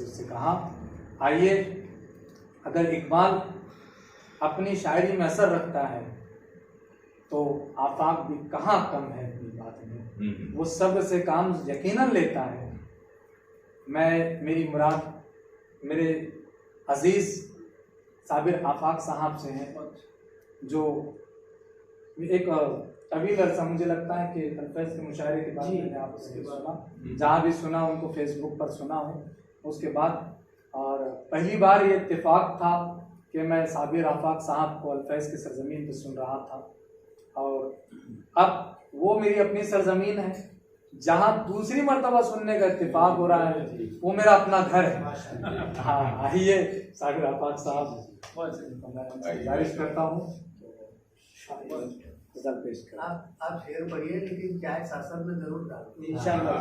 उससे कहा, आइए, अगर इकबाल अपनी शायरी में असर रखता है तो आफाक भी कहाँ कम है अपनी बात में। वो सब्र से काम यकीनन लेता है। मैं, मेरी मुराद मेरे अजीज साबिर आफाक साहब से हैं, जो एक तवील अरसा मुझे लगता है कि अल्फैज़ के मुशायरे के बाद मैंने आपसे सुना, जहाँ भी सुना उनको फेसबुक पर सुना हूँ उसके बाद, और पहली बार ये इत्तेफाक था कि मैं साबिर आफाक साहब को अल्फैज़ की सरजमीन पर सुन रहा था, और अब वो मेरी अपनी सरजमीन है, जहाँ दूसरी मर्तबा सुनने का इत्तेफाक हो रहा है, वो मेरा अपना घर है। हाँ, आइए साबिर आफाक साहब, मैं गुजारिश करता हूँ पेश कर। आप शेर पढ़िए, लेकिन चाय सासर में जरूर डाल इंशाल्लाह।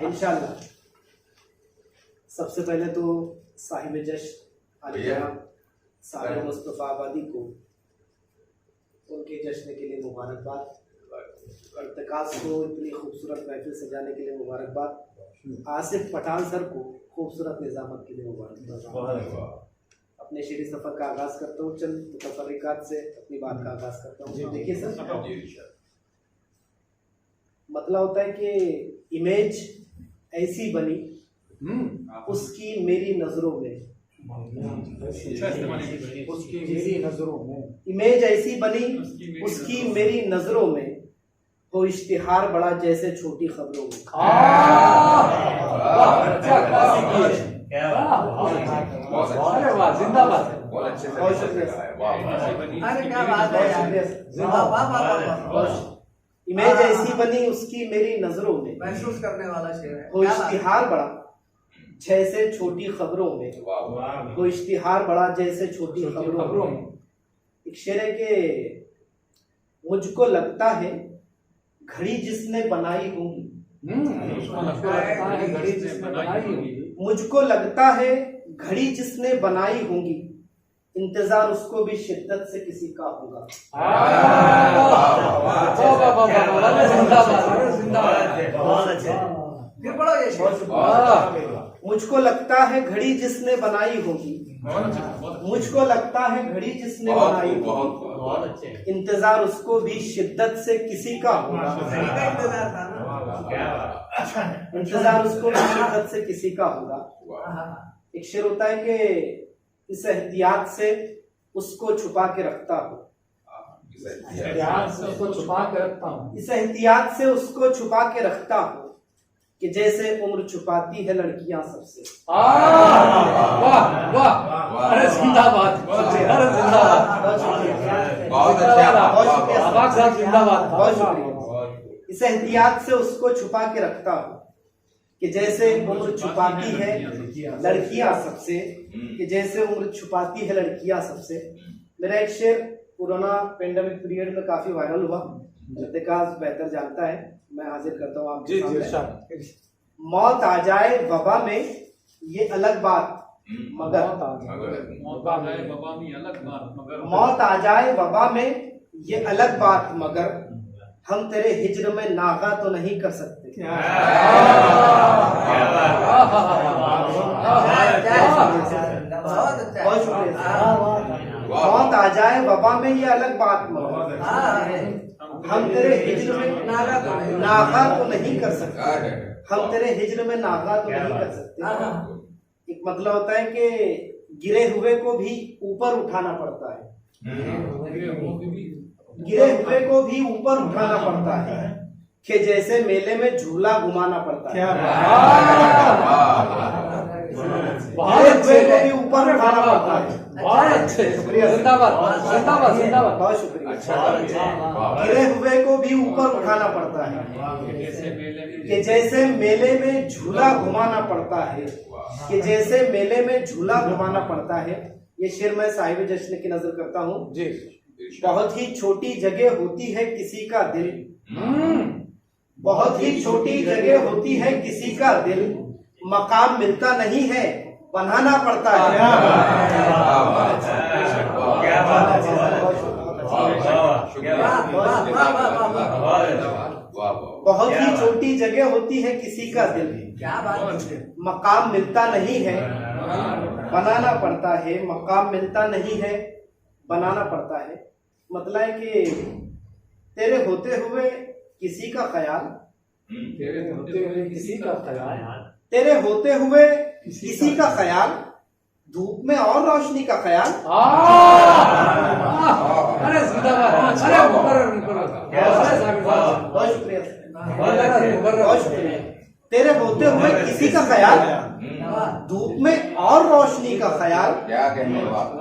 इंशाल्लाह। सबसे पहले तो साहिब जश्न अली-जनाब साबिर मुस्तफ़ा आबादी को उनके जश्न के लिए मुबारकबाद, इर्तिकाज़ को इतनी खूबसूरत महफिल सजाने के लिए मुबारकबाद, आसिफ पठान सर को खूबसूरत निज़ामत के लिए मुबारकबाद। अपने शेरी सफ़र का आगाज़ करता हूँ, चंद मुतफर्रिकात से अपनी बात का आगाज़ करता हूँ। देखिए सर, मतलब होता है कि इमेज ऐसी बनी उसकी मेरी नज़रों में, उसकी मेरी नजरों में, इमेज ऐसी बनी उसकी मेरी नज़रों में, हो इश्तिहार बड़ा जैसे छोटी खबरों में। जिंदाबाद, इमेज ऐसी बनी उसकी मेरी नजरों में, महसूस करने वाला शेर है। हो इश्तिहार बड़ा जैसे छोटी खबरों में, हो इश्तिहार बड़ा जैसे छोटी खबरों में। एक शेर है कि मुझको लगता है घड़ी जिसने बनाई होगी, मुझको लगता है घड़ी जिसने बनाई होगी, इंतजार उसको भी शिद्दत से किसी का होगा। मुझको लगता है घड़ी जिसने बनाई होगी, मुझको लगता है घड़ी जिसने बनाई होगी, इंतजार उसको भी शिद्दत से किसी का होगा। इंतजार उसको भी शिद्दत से किसी का होगा। एक शेर होता है कि इस एहतियात से उसको छुपा के रखता हूँ, इस एहतियात से उसको छुपा के रखता हूँ, कि जैसे उम्र छुपाती है लड़कियां सबसे। वाह वाह, अरे जिंदाबाद, अरे जिंदाबाद, बहुत शुक्रिया। इस एहतियात से उसको छुपा के रखता हूँ, कि जैसे उम्र छुपाती है लड़कियां सबसे, कि जैसे उम्र छुपाती है लड़कियां सबसे। मेरा एक शेर कोरोना पेंडेमिक पीरियड में काफी वायरल हुआ, इर्तिकाज़ बेहतर जानता है, मैं हाजिर करता हूँ आपके सामने। मौत आ जाए वबा में ये अलग बात, मगर मौत आ जाए वबा में ये अलग बात, मगर हम तेरे हिज्र में नागा तो नहीं कर सकते। बहुत शुक्रिया। मौत आ जाए वबा में ये अलग बात, मगर हम तेरे हिज्र में नागा तो नहीं कर सकते। हम तेरे हिज्र में नागा तो नहीं कर सकते। एक मतलब होता है कि गिरे हुए को भी ऊपर उठाना पड़ता है, गिरे हुए को भी ऊपर उठाना पड़ता है, कि जैसे मेले में झूला घुमाना पड़ता है। गिरे हुए को भी ऊपर उठाना पड़ता है। बहुत अच्छे, जिंदाबाद जिंदाबाद जिंदाबाद, बहुत शुक्रिया। गिरे हुए को भी ऊपर उठाना पड़ता है, कि जैसे मेले में झूला घुमाना पड़ता है, कि जैसे मेले में झूला घुमाना पड़ता है। ये शेर मैं साहिब जश्न की नजर करता हूँ। बहुत ही छोटी जगह होती है किसी का दिल, बहुत ही छोटी जगह होती है किसी का दिल, मकाम मिलता नहीं है बनाना पड़ता है। बहुत ही छोटी जगह होती है किसी का दिल, क्या बात है। मकाम मिलता नहीं है बनाना पड़ता है, मकाम मिलता नहीं है बनाना पड़ता है। मतलब है कि तेरे होते हुए किसी का ख्याल, तेरे होते हुए किसी का ख्याल, तेरे होते हुए किसी का ख्याल, धूप में और रोशनी का ख्याल। अरे जिंदाबाद, अरे मुकर्रर मुकर्रर, बहुत शुक्रिया, बहुत शुक्रिया। तेरे होते हुए किसी का ख्याल, धूप में और रोशनी का ख्याल,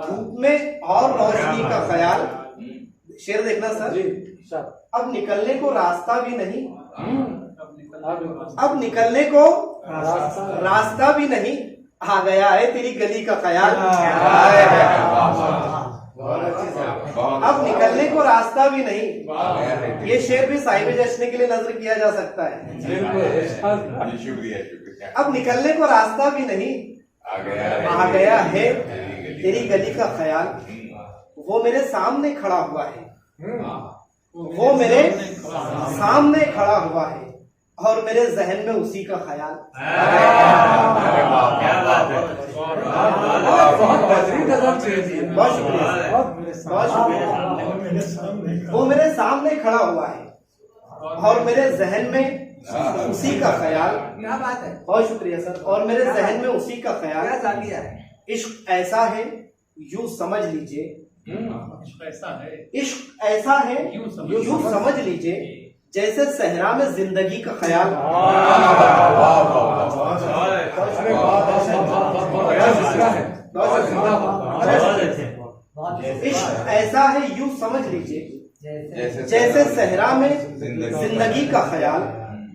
धूप में और रोशनी का ख्याल। शेर देखना सर। अब निकलने को रास्ता भी नहीं, अब निकलने को रास्ता भी नहीं, आ गया है तेरी गली का ख्याल। अब निकलने को रास्ता भी नहीं, ये शेर भी साहिब जश्न के लिए नजर किया जा सकता है। शुक्रिया। अब निकलने को रास्ता भी नहीं, आ गया है तेरी गली का ख्याल। वो मेरे सामने खड़ा हुआ है, वो मेरे सामने खड़ा हुआ है, और मेरे जहन में उसी का ख्याल। बहुत बेहतरीन गजल चाहिए, बहुत शुक्रिया, बहुत शुक्रिया। वो मेरे सामने खड़ा हुआ है और मेरे जहन में उसी का ख्याल। क्या बात है। बहुत शुक्रिया सर। और मेरे जहन में उसी का ख्याल। क्या जानिया है। इश्क ऐसा है यूं समझ लीजिए, ऐसा है, इश्क ऐसा है यूं समझ लीजिए, जैसे सहरा में जिंदगी का ख्याल। इश्क ऐसा है यूं समझ लीजिए, जैसे सहरा में जिंदगी का ख्याल,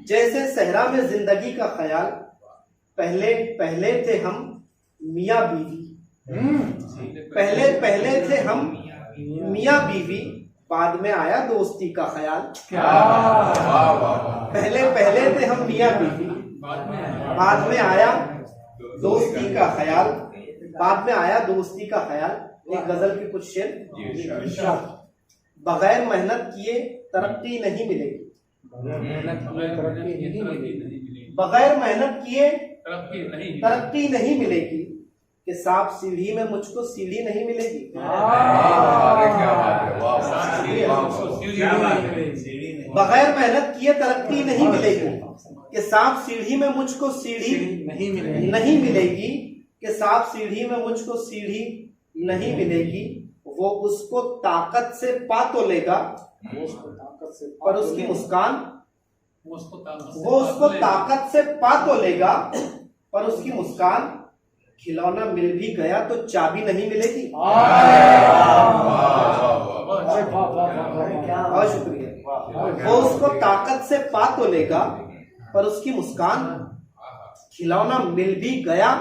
जैसे सहरा में जिंदगी का ख्याल। पहले पहले थे हम मियाँ बीवी, पहले पहले थे हम मियाँ बीवी, बाद में आया दोस्ती का ख्याल। पहले पहले थे हम मियाँ बीवी, बाद में आया दोस्ती का ख्याल, बाद में आया दोस्ती का ख्याल। एक गजल के कुछ शेर। बगैर मेहनत किए तरक्की नहीं मिलेगी, बगैर मेहनत किए तरक्की नहीं मिलेगी, कि सांप सीढ़ी में मुझको सीढ़ी नहीं मिलेगी। बगैर मेहनत किए तरक्की नहीं मिलेगी, कि सांप सीढ़ी में मुझको सीढ़ी नहीं मिलेगी, कि सांप सीढ़ी में मुझको सीढ़ी नहीं मिलेगी। वो उसको ताकत से पा तो लेगा, पर उसकी मुस्कान, वो उसको ताकत से पा तो लेगा, पर उसकी मुस्कान। खिलौना मिल भी गया तो चाबी नहीं मिलेगी। बहुत शुक्रिया। वो उसको ताकत से पा तो लेगा, पर उसकी मुस्कान। खिलौना मिल भी गया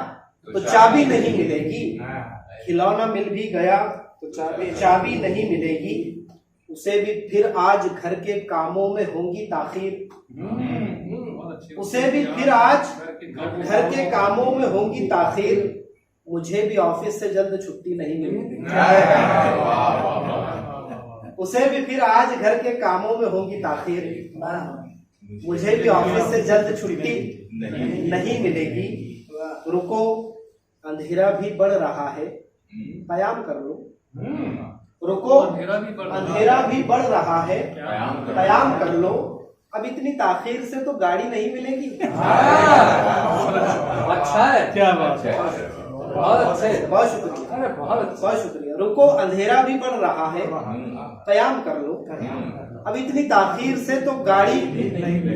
तो चाबी नहीं मिलेगी, खिलौना मिल भी गया तो चाबी नहीं मिलेगी। उसे भी फिर आज घर के कामों में होंगी ताखीर, उसे भी फिर आज घर के कामों में होंगी ताखीर। मुझे भी ऑफिस से जल्द छुट्टी नहीं मिलेगी, उसे भी फिर आज घर के कामों में होंगी ताखीर। मुझे भी ऑफिस से जल्द छुट्टी नहीं मिलेगी। रुको अंधेरा भी बढ़ रहा है, कयाम कर लो। रुको अंधेरा भी बढ़ रहा है, कयाम कर लो। अब इतनी ताखीर से तो गाड़ी नहीं मिलेगी। अच्छा है, क्या बात है, बहुत अच्छे, बहुत शुक्रिया, अरे बहुत शुक्रिया। रुको अंधेरा भी बढ़ रहा है, कयाम कर लो। अब इतनी ताखीर से तो गाड़ी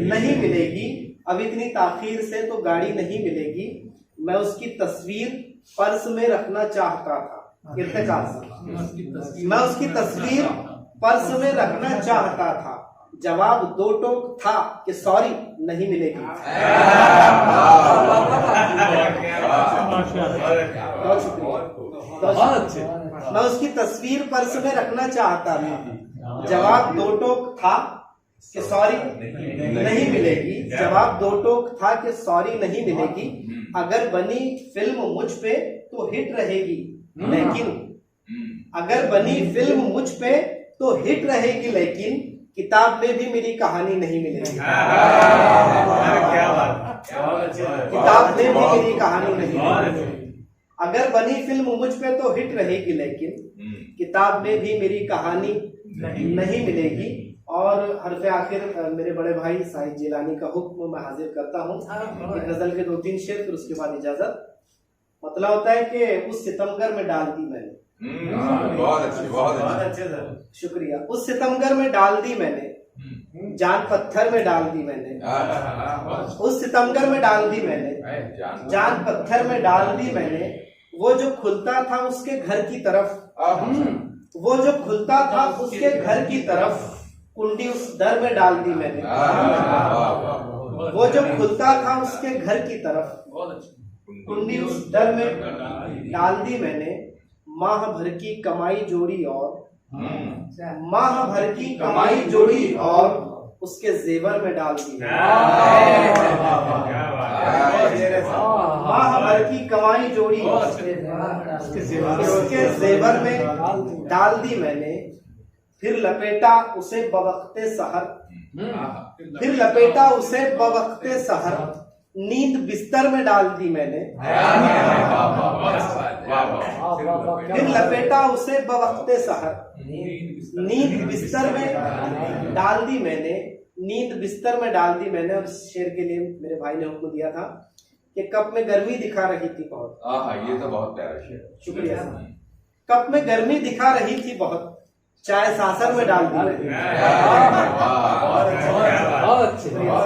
नहीं मिलेगी, अब इतनी ताखीर से तो गाड़ी नहीं मिलेगी। मैं उसकी तस्वीर पर्स में रखना चाहता था, मैं उसकी तस्वीर पर्स में रखना चाहता था। जवाब दो टोक था कि सॉरी नहीं मिलेगी। मैं उसकी तस्वीर पर्स में रखना चाहता था। जवाब दो टोक था कि सॉरी नहीं मिलेगी। जवाब दो टोक था कि सॉरी नहीं मिलेगी। अगर बनी फिल्म मुझ पे तो हिट रहेगी, लेकिन अगर बनी फिल्म मुझ पे तो हिट रहेगी, लेकिन किताब में भी मेरी कहानी नहीं मिलेगी। क्या बात, किताब में भी मेरी कहानी नहीं मिलेगी। अगर बनी फिल्म मुझ पे तो हिट रहेगी, लेकिन किताब में भी मेरी कहानी नहीं मिलेगी। और हरफ आखिर मेरे बड़े भाई साहिद जिलानी का हुक्म मैं हाजिर करता हूँ। गजल के 2-3 शेर, फिर उसके बाद इजाजत। मतलब होता है कि उस सितमगर में डाल दी मैंने। बहुत अच्छे सर, शुक्रिया। उस सितमगर में डाल दी मैंने, जान पत्थर में डाल दी मैंने। उस सितमगर में डाल दी मैंने, जान पत्थर में डाल दी मैंने। वो जो खुलता था उसके घर की तरफ, वो जो खुलता था उसके घर की तरफ, कुंडी उस दर में डाल दी मैंने। वो जो खुलता था उसके घर की तरफ, कुंडी उस दर में डाल दी मैंने। माह भर की कमाई जोड़ी और, माह भर की कमाई जोड़ी और उसके जेवर में डाल दी। माह भर की कमाई जोड़ी उसके जेवर में डाल दी मैंने। फिर लपेटा उसे बवक्ते सहर, फिर लपेटा उसे बवक्ते सहर, नींद बिस्तर में डाल दी मैंने। फिर लपेटा उसे बवक्ते सहर, नींद बिस्तर में डाल दी मैंने। नींद बिस्तर में डाल दी मैंने। और शेर के लिए मेरे भाई ने हुक्म दिया था कि कप में गर्मी दिखा रही थी बहुत। ये तो बहुत प्यारा शेर। शुक्रिया। कप में गर्मी दिखा रही थी बहुत, चाय सासर में डाल दी मैंने। बहुत शुक्रिया।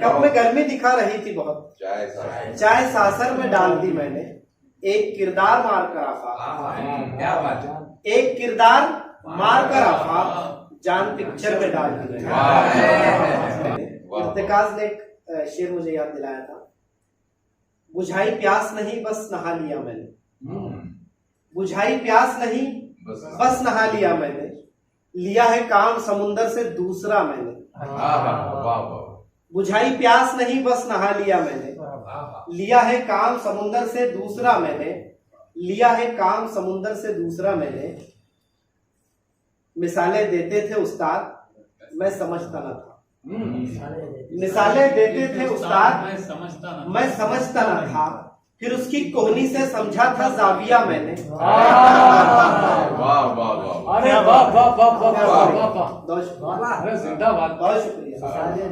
कप में गर्मी दिखा रही थी बहुत, चाय सासर में डाल दी मैंने। एक किरदार मार कर आफा, क्या बात, एक किरदार मार कर आफा, जान पिक्चर में डाल दी मैंने। इर्तिकाज ने एक शेर मुझे याद दिलाया था। बुझाई प्यास नहीं बस नहा लिया मैंने, बुझाई प्यास नहीं बस नहा लिया मैंने। लिया है काम समुंदर से दूसरा मैंने। बुझाई प्यास नहीं बस नहा लिया मैंने। लिया है काम समुंदर से दूसरा मैंने। लिया है काम समुंदर से दूसरा मैंने। मिसालें देते थे उस्ताद, मैं समझता न था। मिसालें देते थे उस्ताद, मैं समझता न था। फिर उसकी कोहनी से समझा था जाविया मैंने। अरे वाह वाह वाह वाह वाह, अरे जिंदाबाद। बहुत शुक्रिया।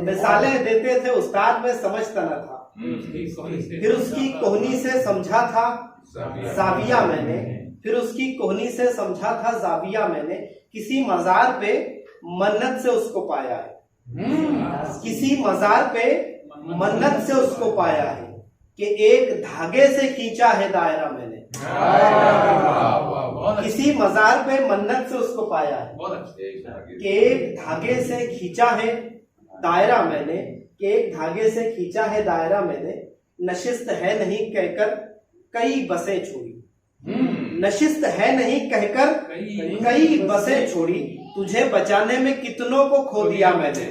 मिसालें देते थे उस्ताद, मैं समझता न था। फिर उसकी कोहनी से समझा था जाविया मैंने। फिर उसकी कोहनी से समझा था जाविया मैंने। किसी मजार पे मन्नत से उसको पाया है, किसी मजार पे मन्नत से उसको पाया है कि एक धागे से खींचा है दायरा मैंने। किसी मजार पे मन्नत से उसको पाया है कि एक धागे से खींचा है दायरा मैंने। कि एक धागे से खींचा है दायरा मैंने। नशिस्त है नहीं कहकर कई बसें छोड़ी, नशिस्त है नहीं कहकर कई बसें छोड़ी। तुझे बचाने में कितनों को खो दिया मैंने।